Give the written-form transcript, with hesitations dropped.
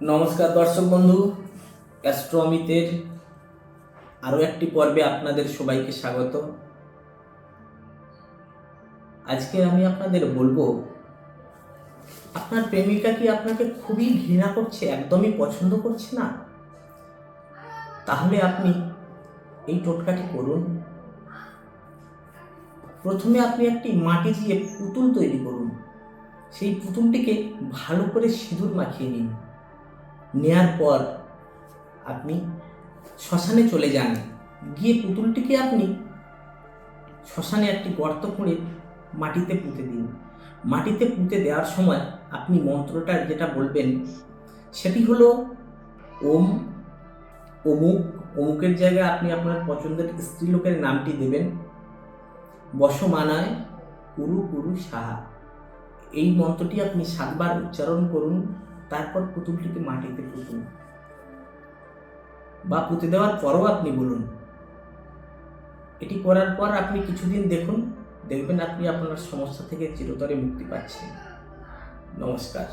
নমস্কার দর্শক বন্ধু, অ্যাস্ট্রোমিতের আরও একটি পর্বে আপনাদের সবাইকে স্বাগত। আজকে আমি আপনাদের বলবো, আপনার প্রেমিকা কি আপনাকে খুবই ঘৃণা করছে, একদমই পছন্দ করছে না? তাহলে আপনি এই টোটকাটি করুন। প্রথমে আপনি একটি মাটি দিয়ে পুতুল তৈরি করুন। সেই পুতুলটিকে ভালো করে সিঁদুর মাখিয়ে নিন। নেয়ার পর আপনি শ্মশানে চলে যান। গিয়ে পুতুলটিকে আপনি শ্মশানে একটি গর্ত করে মাটিতে পুঁতে দিন। মাটিতে পুঁতে দেওয়ার সময় আপনি মন্ত্রটা যেটা বলবেন সেটি হলো ওম অমুক। অমুকের জায়গায় আপনি আপনার পছন্দের স্ত্রীলোকের নামটি দেবেন। বসমানায় কুরু কুরু সাহা। এই মন্ত্রটি আপনি 7 বার উচ্চারণ করুন। তারপর পুতুলটিকে মাটিতে পুঁতুন, বা পুঁতে দেওয়ার পরও আপনি বলুন। এটি করার পর আপনি কিছুদিন দেখবেন আপনি আপনার সমস্যা থেকে চিরতরে মুক্তি পাচ্ছেন। নমস্কার।